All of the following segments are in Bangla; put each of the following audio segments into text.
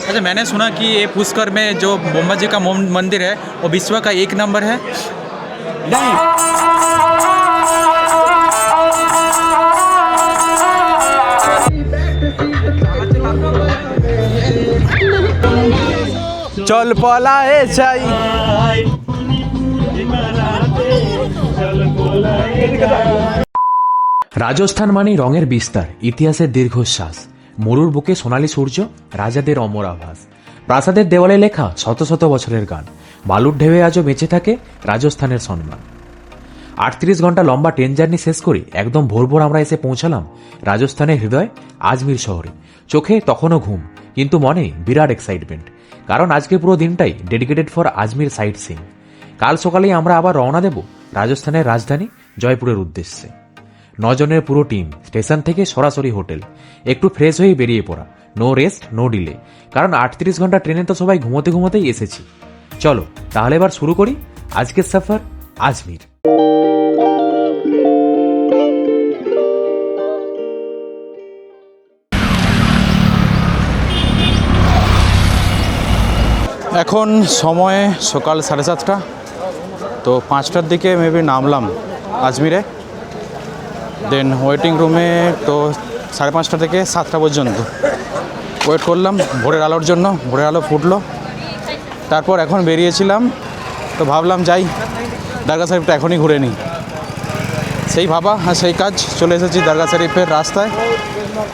अच्छा, मैंने सुना कि ये पुष्कर में जो ब्रह्मा जी का मंदिर है वो विश्व का 1 नंबर है। नहीं, চল পলায়ে যাই। রাজস্থান মানেই রঙের বিস্তার, ইতিহাসের দীর্ঘশ্বাস, মরুর বুকে সোনালী সূর্য, রাজাদের অমর আভাস, প্রাসাদের দেওয়ালে লেখা শত শত বছরের গান, বালুর ঢেউয়ে আজও বেঁচে থাকে রাজস্থানের সম্মান। 38 ঘন্টা লম্বা ট্রেন জার্নি শেষ করে একদম ভোর ভোর আমরা এসে পৌঁছালাম রাজস্থানের হৃদয় আজমির শহরে। চোখে তখনও ঘুম, কিন্তু মনে বিরাট এক্সাইটমেন্ট, কারণ আজকে পুরো দিনটাই dedicated for Ajmer site seeing. কাল সকালেই আমরা আবার রওনা দেব রাজস্থানের রাজধানী জয়পুরের উদ্দেশ্যে। 9 জনের পুরো টিম, স্টেশন থেকে সরাসরি হোটেল, একটু ফ্রেশ হয়ে বেরিয়ে পড়া, নো রেস্ট নো ডিলে, কারণ 38 ঘন্টা ট্রেনে তো সবাই ঘুমোতে ঘুমোতেই এসেছি। চলো তাহলে এবার শুরু করি আজকের সফর আজমির। এখন সময় সকাল 7:30, তো 5টার দিকে মেবি নামলাম আজমিরে। দেন ওয়েটিং রুমে তো 5:30 থেকে 7টা পর্যন্ত ওয়েট করলাম ভোরের আলোর জন্য। ভোরের আলো ফুটলো, তারপর এখন বেরিয়েছিলাম। তো ভাবলাম যাই দরগা শরীফটা এখনই ঘুরে নিই। সেই ভাবা আর সেই কাজ, চলে এসেছি দরগা শরীফের রাস্তায়।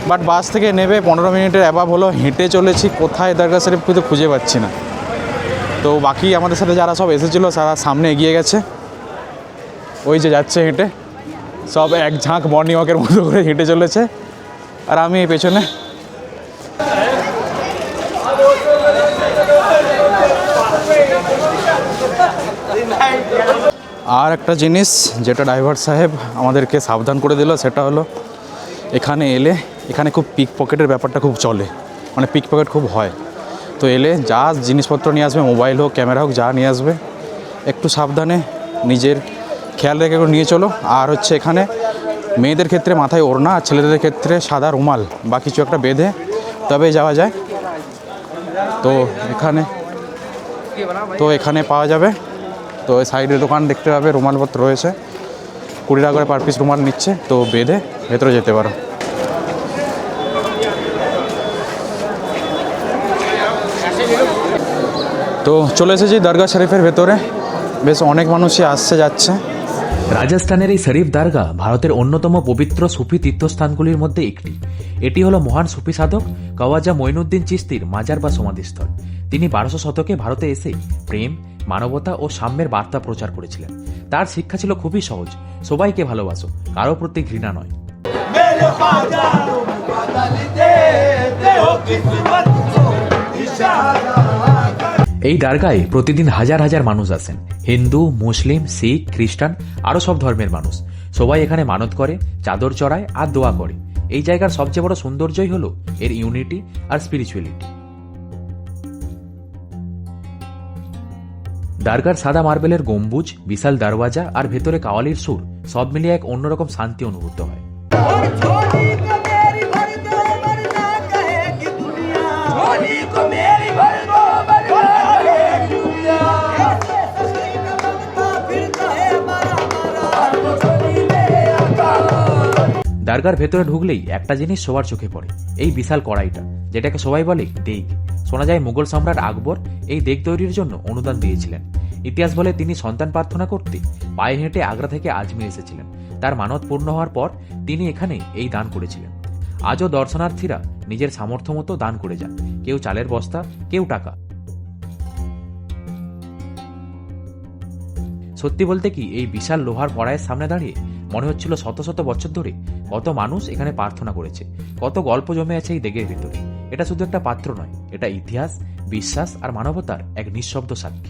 বাট বাস থেকে নেবে 15 মিনিটের অ্যাবাব হলো, হেঁটে চলেছি, কোথায় দরগা শরীফ কিন্তু খুঁজে পাচ্ছি না। তো বাকি আমাদের সাথে যারা সব এসেছিলো তারা সামনে এগিয়ে গেছে, ওই যে যাচ্ছে হেঁটে, সব এক ঝাঁক মর্নিং ওয়াকের মতো করে হেঁটে চলেছে, আর আমি এই পেছনে। আর একটা জিনিস যেটা ড্রাইভার সাহেব আমাদেরকে সাবধান করে দিল, সেটা হলো এখানে এলে এখানে খুব পিক পকেটের ব্যাপারটা খুব চলে, মানে পিক পকেট খুব হয়। তো এলে যা জিনিসপত্র নিয়ে আসবে, মোবাইল হোক ক্যামেরা হোক যা নিয়ে আসবে, একটু সাবধানে নিজের খেয়াল রেখে নিয়ে চলো। আর হচ্ছে এখানে মেয়েদের ক্ষেত্রে মাথায় ওড়না, আর ছেলেদের ক্ষেত্রে সাদা রুমাল বা কিছু একটা বেঁধে তবে যাওয়া যায়। তো এখানে পাওয়া যাবে। তো সাইডে দোকান দেখতে পাবে, রুমালপত্র রয়েছে, 20 টাকা করে পার পিস রুমাল নিচ্ছে। তো বেঁধে ভেতরে যেতে পারো। তো চলে এসেছি দরগা শরীফের ভেতরে, বেশ অনেক মানুষই আসছে যাচ্ছে। রাজস্থানের এই শরীফ দরগা ভারতের অন্যতম পবিত্র সুফি তীর্থস্থানগুলির মধ্যে একটি। এটি হলো মহান সুফি সাধক খাওয়াজা মঈনুদ্দিন চিশতির মাজার বা সমাধিস্থল। তিনি 1200 শতকে ভারতে এসে প্রেম, মানবতা ও সাম্যের বার্তা প্রচার করেছিলেন। তার শিক্ষা ছিল খুবই সহজ, সবাইকে ভালোবাসো, কারো প্রতি ঘৃণা নয়। এই দরগায় প্রতিদিন হাজার হাজার মানুষ আসেন, হিন্দু, মুসলিম, শিখ, খ্রিস্টান, আরো সব ধর্মের মানুষ। সবাই এখানে মানত করে, চাদর চড়ায় আর দোয়া করে। এই জায়গার সবচেয়ে বড় সৌন্দর্যই হলো এর ইউনিটি আর স্পিরিচুয়ালিটি। দরগার সাদা মার্বেলের গম্বুজ, বিশাল দরওয়াজা আর ভেতরে কাওয়ালির সুর সব মিলিয়ে এক অন্যরকম শান্তি অনুভূত হয়। দরগার ভেতরে ঢুকলেই একটা জিনিস সবার চোখে পড়ে, এই বিশাল কড়াইটা, যেটাকে সবাই বলে দেগ। শোনা যায় মুঘল সম্রাট আকবর এই দেগ তৈরির জন্য অনুদান দিয়েছিলেন। ইতিহাস বলে তিনি সন্তান প্রার্থনা করতে পায়ে হেঁটে আগ্রা থেকে আজমির এসেছিলেন। তার মানত পূর্ণ হওয়ার পর তিনি এখানে এই দান করেছিলেন। আজও দর্শনার্থীরা নিজের সামর্থ্য মতো দান করে যান, কেউ চালের বস্তা, কেউ টাকা। সত্যি বলতে কি, এই বিশাল লোহার কড়াইয়ের সামনে দাঁড়িয়ে মনে হচ্ছিল শত শত বছর ধরে কত মানুষ এখানে প্রার্থনা করেছে, কত গল্প জমে আছে এই দেগের ভেতরে। এটা শুধু একটা পাত্র নয়, এটা ইতিহাস, বিশ্বাস আর মানবতার এক নিঃশব্দ সাক্ষী।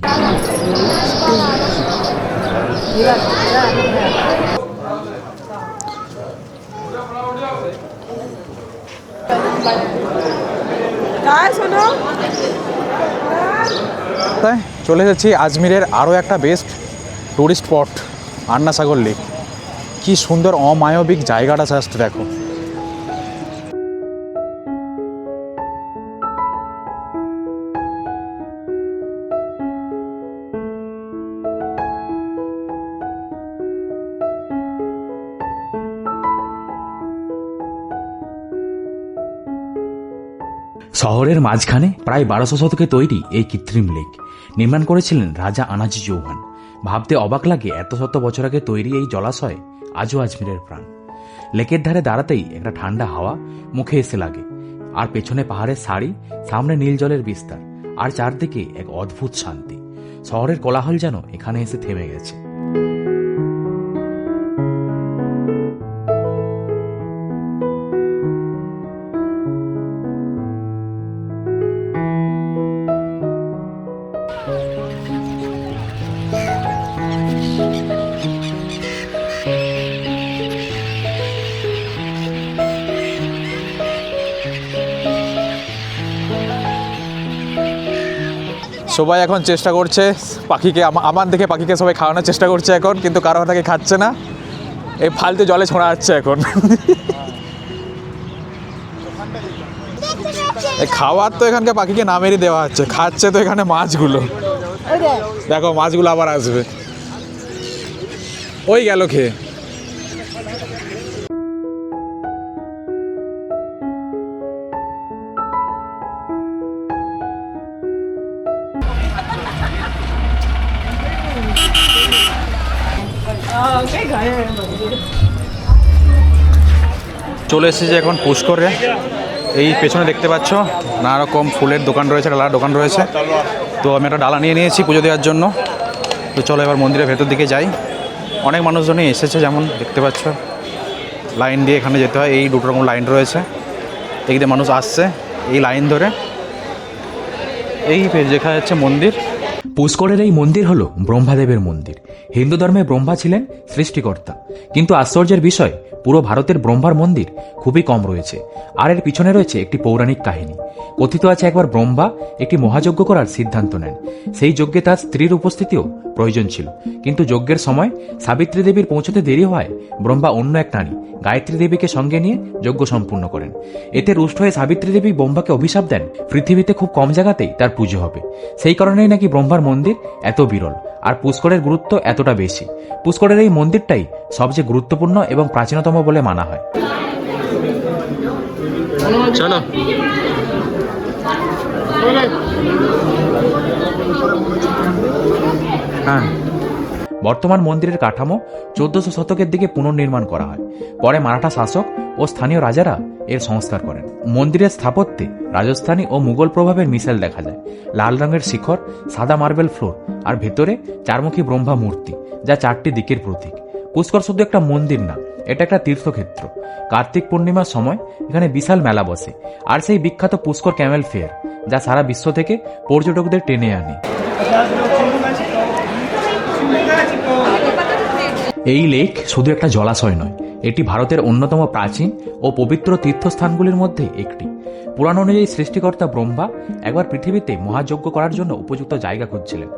তাই চলে এসেছি আজমিরের আরও একটা বেস্ট টুরিস্ট স্পট, আন্না সাগর লেক। কি সুন্দর অমানবিক জায়গাটা, জাস্ট দেখো। শহরের মাঝখানে প্রায় 1200 শতকে তৈরি এই কৃত্রিম লেক নির্মাণ করেছিলেন রাজা আনাজি চৌহান। ভাবতে অবাক লাগে এত শত বছর আগে তৈরি এই জলাশয় আজও আজমিরের প্রাণ। লেকের ধারে দাঁড়াতেই একটা ঠান্ডা হাওয়া মুখে এসে লাগে, আর পেছনে পাহাড়ের সারি, সামনে নীল জলের বিস্তার, আর চারদিকে এক অদ্ভুত শান্তি। শহরের কোলাহল যেন এখানে এসে থেমে গেছে। সবাই এখন চেষ্টা করছে পাখিকে, আমার দেখে পাখিকে সবাই খাওয়ানোর চেষ্টা করছে এখন, কিন্তু কারো তাকে খাচ্ছে না। এই ফালতু জলে ছোঁড়া যাচ্ছে এখন। খাওয়ার তো এখানকার পাখিকে নামেরই দেওয়া হচ্ছে, খাচ্ছে তো এখানে মাছগুলো। দেখো মাছগুলো আবার আসবে, ওই গেল খেয়ে। চলে এসেছি এখন পুষ্করে। এই পেছনে দেখতে পাচ্ছ নানা রকম ফুলের দোকান রয়েছে, ডালার দোকান রয়েছে। তো আমি একটা ডালা নিয়ে নিয়েছি পুজো দেওয়ার জন্য। তো চলো এবার মন্দিরের ভেতর দিকে যাই। অনেক মানুষজনই এসেছে, যেমন দেখতে পাচ্ছ লাইন দিয়ে এখানে যেতে হয়। এই দুটো রকম লাইন রয়েছে, এদিকে মানুষ আসছে এই লাইন ধরে। এই দেখা যাচ্ছে মন্দির। পুষ্করের এই মন্দির হল ব্রহ্মাদেবের মন্দির। হিন্দু ধর্মে ব্রহ্মা ছিলেন সৃষ্টিকর্তা, কিন্তু আশ্চর্যের বিষয় পুরো ভারতের ব্রহ্মার মন্দির খুবই কম রয়েছে। আর এর পিছনে রয়েছে একটি পৌরাণিক কাহিনী। কথিত আছে একবার ব্রহ্মা একটি মহাযজ্ঞ করার সিদ্ধান্ত নেন। সেই যজ্ঞে তার স্ত্রীর উপস্থিতিও প্রয়োজন ছিল, কিন্তু যজ্ঞের সময় সাবিত্রী দেবীর পৌঁছতে দেরি হওয়ায় ব্রহ্মা অন্য এক নারী গায়ত্রী দেবীকে সঙ্গে নিয়ে যজ্ঞ সম্পূর্ণ করেন। এতে রুষ্ট হয়ে সাবিত্রী দেবী ব্রহ্মাকে অভিশাপ দেন পৃথিবীতে খুব কম জায়গাতেই তার পুজো হবে। সেই কারণেই নাকি ব্রহ্মার মন্দির এত বিরল, আর পুষ্করের গুরুত্ব এতটা বেশি। পুষ্করের এই মন্দিরটাই সবচেয়ে গুরুত্বপূর্ণ এবং প্রাচীনতম বলে মানা হয়। চলো হ্যাঁ, বর্তমান মন্দিরের কাঠামো 1400 শতকের দিকে পুনর্নির্মাণ করা হয়। পরে মারাঠা শাসক ও স্থানীয় রাজারা এর সংস্কার করেন। মন্দিরের স্থাপত্যে রাজস্থানী ও মুঘল প্রভাবের মিশেল দেখা যায়। লাল রঙের শিখর, সাদা মার্বেল ফ্লোর, আর ভেতরে চারমুখী ব্রহ্মা মূর্তি, যা চারটি দিকের প্রতীক। পুষ্কর শুধু একটা মন্দির না, এটা একটা তীর্থক্ষেত্র। কার্তিক পূর্ণিমার সময় এখানে বিশাল মেলা বসে, আর সেই বিখ্যাত পুষ্কর ক্যামেল ফেয়ার, যা সারা বিশ্ব থেকে পর্যটকদের টেনে আনে। এই লেক শুধু একটা জলাশয় নয়, এটি ভারতের অন্যতম প্রাচীন ও পবিত্র তীর্থস্থানগুলির মধ্যে একটি। পুরাণ অনুযায়ী সৃষ্টিকর্তা ব্রহ্মা একবার পৃথিবীতে মহাযজ্ঞ করার জন্য উপযুক্ত জায়গা খুঁজছিলেন।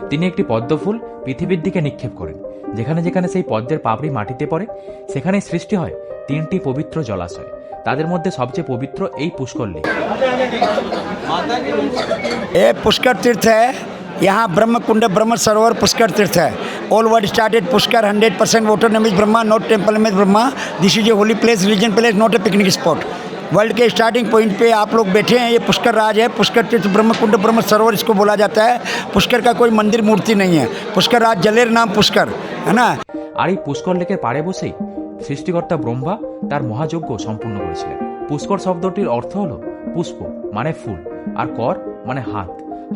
তিনি একটি পদ্মফুল পৃথিবীর দিকে নিক্ষেপ করেন। যেখানে যেখানে সেই পদ্মের পাপড়ি মাটিতে পড়ে, সেখানেই সৃষ্টি হয় 3টি পবিত্র জলাশয়। তাদের মধ্যে সবচেয়ে পবিত্র এই পুষ্কর লেক। ये पुष्कर तीर्थ है। यहाँ ब्रह्म कुंड ब्रह्म सरोवर पुष्कर तीर्थ है। All world started Pushkar 100% water name is Brahma, not temple name is Brahma. This is a holy place, religion place, not a picnic spot. World के स्टार्टिंग पॉइंट पे आप लोग बैठे हैं। ये पुष्कर राज है। पुष्कर तीर्थ ब्रह्म कुंड ब्रह्म सरोवर इसको बोला जाता है। पुष्कर का कोई मंदिर मूर्ति नहीं है। पुष्कर राज जलेर नाम पुष्कर है ना। আর এই পুষ্কর লেকের পাড়ে বসেই সৃষ্টিকর্তা ব্রহ্মা তার মহাযজ্ঞ সম্পূর্ণ করেছিলেন। পুষ্কর শব্দটির অর্থ হলো পুষ্প মানে ফুল, আর কর মানে হাত।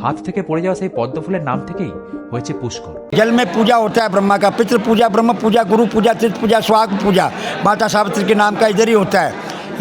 हाथ থেকে পড়ে যাওয়া সেই পদ্ম ফুলের নাম থেকেই হয়েছে পুষ্কর। जल में पूजा होता है ब्रह्मा का, पितृ पूजा, ब्रह्म पूजा, गुरु पूजा, तीर्थ पूजा, स्वाग पूजा माता सावित्री के नाम का इधर ही होता है।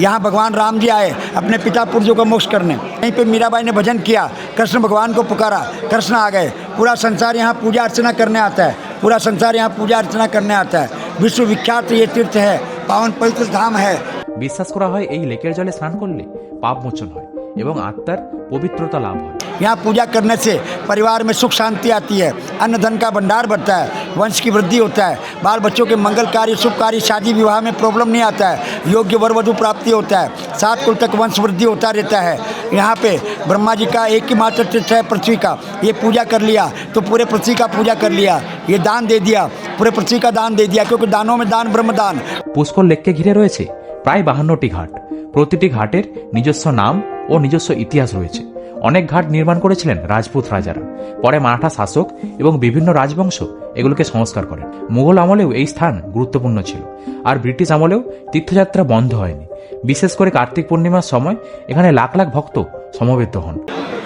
यहाँ भगवान राम जी आए अपने पिता पुरजों का मोक्ष करने। यहीं पे मीराबाई ने भजन किया, कृष्ण भगवान को पुकारा, कृष्ण आ गए। पूरा संसार यहाँ पूजा अर्चना करने आता है। पूरा संसार यहाँ पूजा अर्चना करने आता है। विश्व विख्यात ये तीर्थ है, पावन पवित्र धाम है। বিশ্বাস করা হয় এই লেকের জলে স্নান করলে পাপ মোচন হয় এবং আত্মার পবিত্রতা লাভ হয়। यहाँ पूजा करने से परिवार में सुख शांति आती है, अन्न धन का भंडार बढ़ता है, वंश की वृद्धि होता है, बाल बच्चों के मंगल कार्य, शुभ कार्य, शादी विवाह में प्रॉब्लम नहीं आता है, योग्य वर वधु प्राप्ति होता है, 7 कुल तक वंश वृद्धि होता रहता है। यहाँ पे ब्रह्मा जी का एक ही मात्र तीर्थ है पृथ्वी का। ये पूजा कर लिया तो पूरे पृथ्वी का पूजा कर लिया। ये दान दे दिया, पूरे पृथ्वी का दान दे दिया, क्योंकि दानों में दान ब्रह्म दान। পুষ্কর লেককে ঘিরে রয়েছে প্রায় 52টি ঘাট। প্রতিটি ঘাটের নিজস্ব নাম ও নিজস্ব ইতিহাস রয়েছে। অনেক ঘাট নির্মাণ করেছিলেন রাজপুত রাজারা, পরে মারাঠা শাসক এবং বিভিন্ন রাজবংশ এগুলোকে সংস্কার করেন। মুঘল আমলেও এই স্থান গুরুত্বপূর্ণ ছিল, আর ব্রিটিশ আমলেও তীর্থযাত্রা বন্ধ হয়নি। বিশেষ করে কার্তিক পূর্ণিমার সময় এখানে লাখ লাখ ভক্ত সমবেত হন।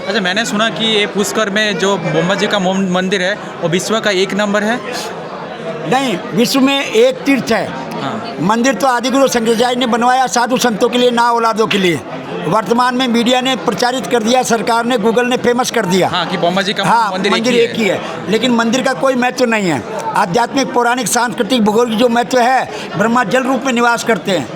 अच्छा, मैंने सुना कि ये पुष्कर में जो ब्रह्मा जी का मंदिर है वो विश्व का 1 नंबर है। नहीं, विश्व में एक तीर्थ है। मंदिर तो आदिगुरु शंकराचार्य ने बनवाया साधु संतों के लिए, ना औलादों के लिए। वर्तमान में मीडिया ने प्रचारित कर दिया, सरकार ने, गूगल ने फेमस कर दिया। हाँ, कि ब्रह्मा जी का मंदिर एक ही है, लेकिन मंदिर का कोई महत्व नहीं है। आध्यात्मिक, पौराणिक, सांस्कृतिक, भूगोल की जो महत्व है, ब्रह्मा जल रूप में निवास करते हैं।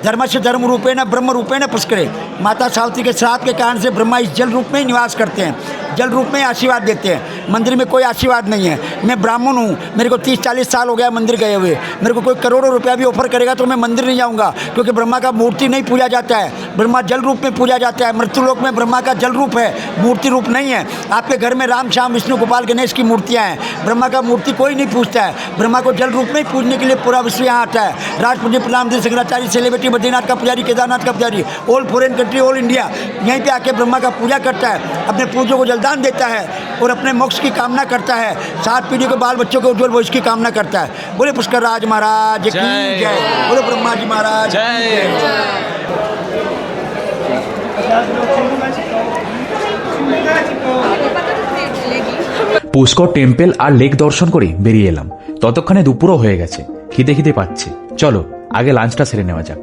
धर्म से धर्म रूपेण ब्रह्म रूपेण पुष्करे। माता सावित्री के श्राप के कारण से ब्रह्मा इस जल रूप में ही निवास करते हैं, जल रूप में आशीर्वाद देते हैं। मंदिर में कोई आशीर्वाद नहीं है। मैं ब्राह्मण हूँ, मेरे को 30-40 साल हो गया मंदिर गए हुए। मेरे को कोई करोड़ों रुपया भी ऑफर करेगा तो मैं मंदिर नहीं जाऊँगा, क्योंकि ब्रह्मा का मूर्ति नहीं पूजा जाता है, ब्रह्मा जल रूप में पूजा जाता है। मृत्युलोक में ब्रह्मा का जल रूप है, मूर्ति रूप नहीं है। आपके घर में राम, श्याम, विष्णु, गोपाल, गणेश की मूर्तियाँ हैं। ब्रह्मा का मूर्ति कोई नहीं पूजता है। ब्रह्मा को जल रूप में ही पूजने के लिए पूरा विश्व यहाँ आता है। राज पूज्य प्रणाम शंकराचार्य, सेलिब्रिटी, बद्रीनाथ का पुजारी, केदारनाथ का पुजारी, all foreign country, all India यहीं पे आके ब्रह्मा का पूजा करता है, अपने पूज्यों को जलदान देता है और अपने मोक्ष की कामना करता है। 7 पीढ़ी के बाल बच्चों के उज्जवल भविष्य की कामना करता है। बोले पुष्कर राज महाराज की जय, बोले ब्रह्मा जी महाराज जय। পুষ্কর টেম্পল আর লেক দর্শন করে বেরিয়ে এলাম। ততক্ষণে দুপুরও হয়ে গেছে, খিদে খিদে পাচ্ছে। চলো আগে লাঞ্চটা সেরে নেওয়া যাক।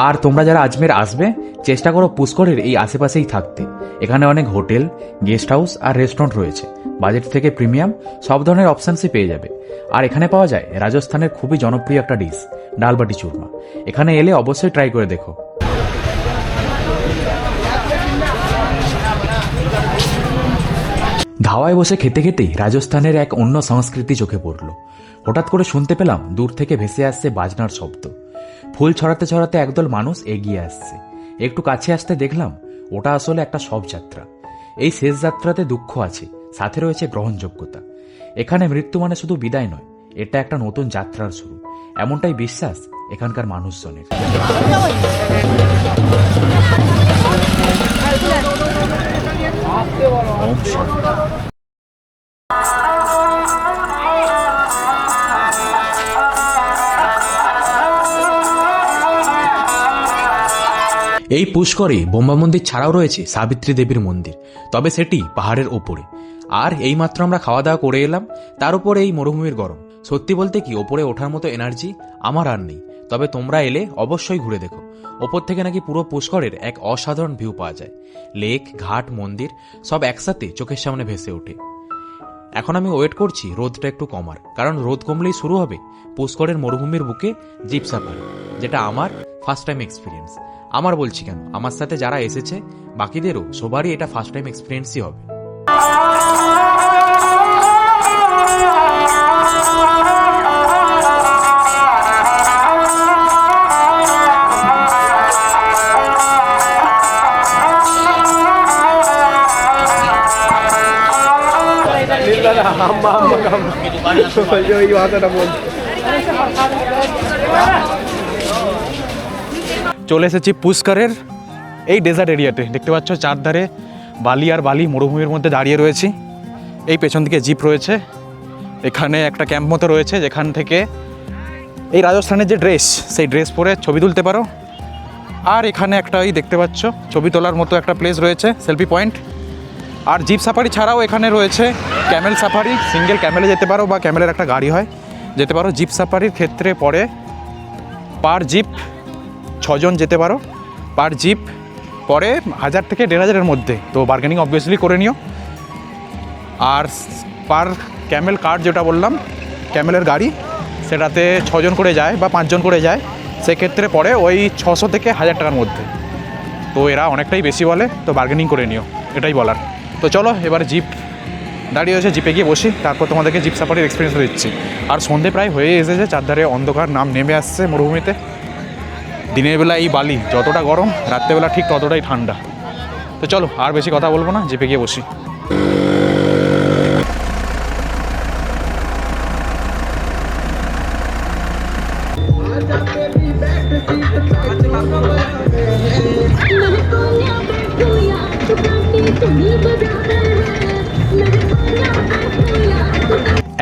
আর তোমরা যারা আজমের আসবে, চেষ্টা করো পুষ্করের এই আশেপাশেই থাকতে। এখানে অনেক হোটেল, গেস্ট হাউস আর রেস্টুরেন্ট রয়েছে। বাজেট থেকে প্রিমিয়াম সব ধরনের অপশনসই পেয়ে যাবে। আর এখানে পাওয়া যায় রাজস্থানের খুবই জনপ্রিয় একটা ডিশ, ডালবাটি চুরমা। এখানে এলে অবশ্যই ট্রাই করে দেখো। ধাওয়ায় বসে খেতে খেতেই রাজস্থানের এক অন্য সংস্কৃতি চোখে পড়ল। হঠাৎ করে শুনতে পেলাম দূর থেকে ভেসে আসছে বাজনার শব্দ। ফুল ছড়াতে ছড়াতে একদল মানুষ এগিয়ে আসছে। একটু কাছে আসতে দেখলাম ওটা আসলে একটা শবযাত্রা। এই শেষ যাত্রাতে দুঃখ আছে, সাথে রয়েছে গ্রহণযোগ্যতা। এখানে মৃত্যু মানে শুধু বিদায় নয়, এটা একটা নতুন যাত্রার শুরু, এমনটাই বিশ্বাস এখানকার মানুষজনের। এই পুষ্করে ব্রহ্মা মন্দির ছাড়াও রয়েছে সাবিত্রী দেবীর মন্দির, তবে সেটি পাহাড়ের ওপরে। আর এইমাত্র আমরা খাওয়া দাওয়া করে এলাম, তার উপরে এই মরুভূমির গরম। সত্যি বলতে কি, ওপরে ওঠার মতো এনার্জি আমার আর নেই। তবে তোমরা এলে অবশ্যই ঘুরে দেখো। ওপর থেকে নাকি পুরো পুষ্করের এক অসাধারণ ভিউ পাওয়া যায়। লেক, ঘাট, মন্দির সব একসাথে চোখের সামনে ভেসে ওঠে। এখন আমি ওয়েট করছি রোদটা একটু কমার, কারণ রোদ কমলেই শুরু হবে পুষ্করের মরুভূমির বুকে জিপ সাফারি, যেটা আমার ফার্স্ট টাইম এক্সপিরিয়েন্স। আমার বলছি কেন, আমার সাথে যারা এসেছে বাকিদেরও সবারই এটা ফার্স্ট টাইম এক্সপিরিয়েন্সই হবে। চলে এসেছি পুষ্করের এই ডেজার্ট এরিয়াতে। দেখতে পাচ্ছ চারধারে বালি আর বালি, মরুভূমির মধ্যে দাঁড়িয়ে রয়েছি। এই পেছন দিকে জিপ রয়েছে, এখানে একটা ক্যাম্প মতো রয়েছে যেখান থেকে এই রাজস্থানের যে ড্রেস, সেই ড্রেস পরে ছবি তুলতে পারো। আর এখানে একটা ওই দেখতে পাচ্ছ ছবি তোলার মতো একটা প্লেস রয়েছে, সেলফি পয়েন্ট। আর জিপ সাফারি ছাড়াও এখানে রয়েছে ক্যামেল সাফারি। সিঙ্গেল ক্যামেলে যেতে পারো বা ক্যামেলের একটা গাড়ি হয়, যেতে পারো। জিপ সাফারির ক্ষেত্রে পরে পার জিপ 6 জন যেতে পারো। পার জিপ পরে 1000 থেকে 1500-এর মধ্যে, তো বার্গেনিং অবভিয়াসলি করে নিও। আর পার ক্যামেল কার যেটা বললাম, ক্যামেলের গাড়ি, সেটাতে 6 জন করে যায় বা 5 জন করে যায়। সেক্ষেত্রে পরে ওই 600 থেকে 1000 টাকার মধ্যে। তো এরা অনেকটাই বেশি বলে, তো বার্গেনিং করে নিও, এটাই বলার। তো চলো এবার জিপ দাঁড়িয়ে হয়েছে, জিপে গিয়ে বসি, তারপর তোমাদেরকে জিপ সাফারির এক্সপিরিয়েন্স দিচ্ছি। আর সন্ধে প্রায় হয়ে এসেছে, চারধারে অন্ধকার নাম নেমে আসছে মরুভূমিতে। দিনের বেলা এই বালি যতটা গরম, রাত্রেবেলা ঠিক ততটাই ঠান্ডা। তো চলো আর বেশি কথা বলবো না, জিপে গিয়ে বসি।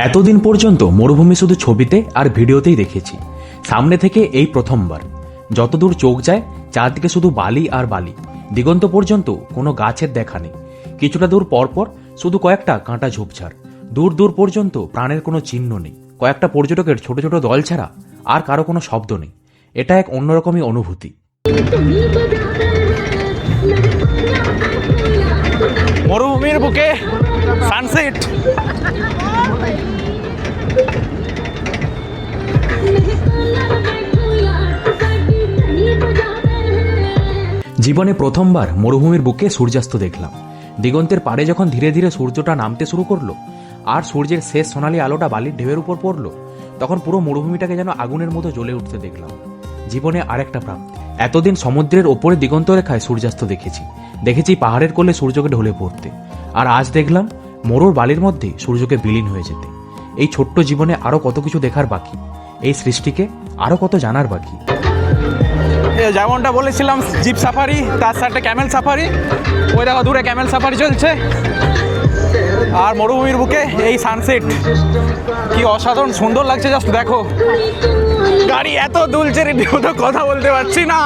এতদিন পর্যন্ত মরুভূমি শুধু ছবিতে আর ভিডিওতেই দেখেছি, সামনে থেকে এই প্রথমবার। যতদূর চোখ যায় চারদিকে শুধু বালি আর বালি, দিগন্ত পর্যন্ত কোনো গাছের দেখা নেই। কিছুটা দূর পরপর শুধু কয়েকটা কাঁটা ঝোপঝাড়, দূর দূর পর্যন্ত প্রাণের কোনো চিহ্ন নেই। কয়েকটা পর্যটকের ছোট ছোট দল ছাড়া আর কারো কোনো শব্দ নেই। এটা এক অন্যরকমই অনুভূতি। মরুভূমির বুকে সানসেট। জীবনে প্রথমবার মরুভূমির বুকে সূর্যাস্ত দেখলাম। দিগন্তের পাড়ে যখন ধীরে ধীরে সূর্যটা নামতে শুরু করলো আর সূর্যের শেষ সোনালি আলোটা বালির ঢেউয়ের উপর পড়লো, তখন পুরো মরুভূমিটাকে যেন আগুনের মতো জ্বলে উঠতে দেখলাম। জীবনে আরেকটা প্রাপ্তি। এতদিন সমুদ্রের ওপরে দিগন্ত রেখায় সূর্যাস্ত দেখেছি পাহাড়ের কোলে সূর্যকে ঢলে পড়তে, আর আজ দেখলাম মরুর বালির মধ্যে সূর্যকে বিলীন হয়ে যেতে। এই ছোট্ট জীবনে আরো কত কিছু দেখার বাকি, এই সৃষ্টিকে আরো কত জানার বাকি। যেমনটা বলেছিলাম জিপ সাফারি, তার সাথে ক্যামেল সাফারি। ওই দেখো দূরে ক্যামেল সাফারি চলছে, আর মরুভূমির বুকে এই সানসেট কি অসাধারণ সুন্দর লাগছে। জাস্ট দেখো, গাড়ি এত দুলছে রে, তো কথা বলতে পারছি না।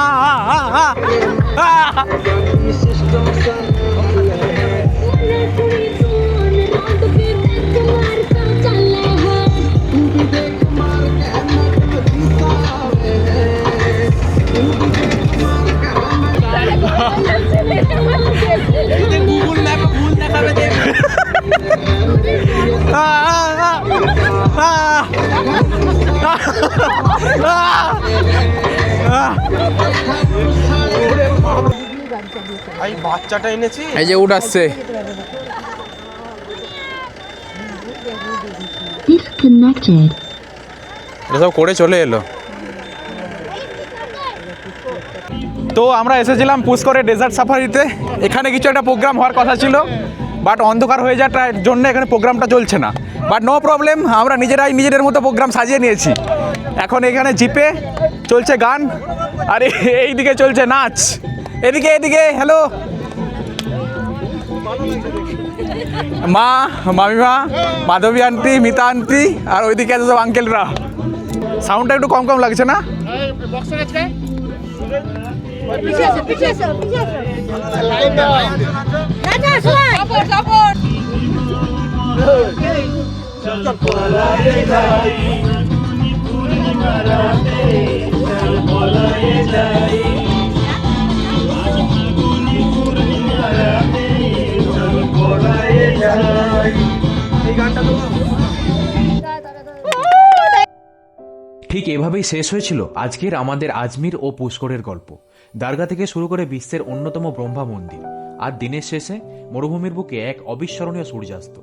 এই বাচ্চাটা এনেছি। এই যে উঠ আসছে। Disconnected. এটা সব করে চলে এলো। তো আমরা এসেছিলাম পুষ্করে ডেজার্ট সাফারিতে। এখানে কিছু একটা প্রোগ্রাম হওয়ার কথা ছিল, বাট অন্ধকার হয়ে যাওয়ার জন্য এখানে প্রোগ্রামটা চলছে না। বাট নো প্রবলেম, আমরা নিজেরাই নিজেদের মতো প্রোগ্রাম সাজিয়ে নিয়েছি। এখন এখানে জিপে চলছে গান, আর এইদিকে চলছে নাচ। এদিকে হ্যালো মা, মামিমা, মাধবী আন্টি, মিতা আন্টি, আর ওইদিকে আছে সব আঙ্কেলরা। সাউন্ডটা একটু কম লাগছে না? ঠিক এভাবেই শেষ হয়েছিল আজকের আমাদের আজমির ও পুষ্করের গল্প। দারগা থেকে শুরু করে বিশ্বের অন্যতম ব্রহ্মা মন্দির, আর দিনের শেষে মরুভূমির বুকে এক অবিস্মরণীয় সূর্যাস্ত।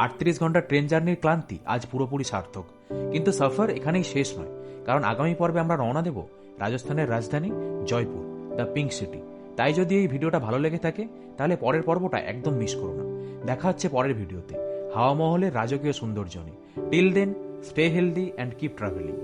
38 ঘন্টা ট্রেন জার্নির ক্লান্তি আজ পুরোপুরি সার্থক। কিন্তু সফর এখানেই শেষ নয়, কারণ আগামী পর্বে আমরা রওনা দেব রাজস্থানের রাজধানী জয়পুর, দ্য পিঙ্ক সিটি। তাই যদি এই ভিডিওটা ভালো লেগে থাকে তাহলে পরের পর্বটা একদম মিস করো না। দেখা হচ্ছে পরের ভিডিওতে হাওয়া মহলের রাজকীয় সৌন্দর্য নিয়ে। Till then, stay healthy and keep travelling.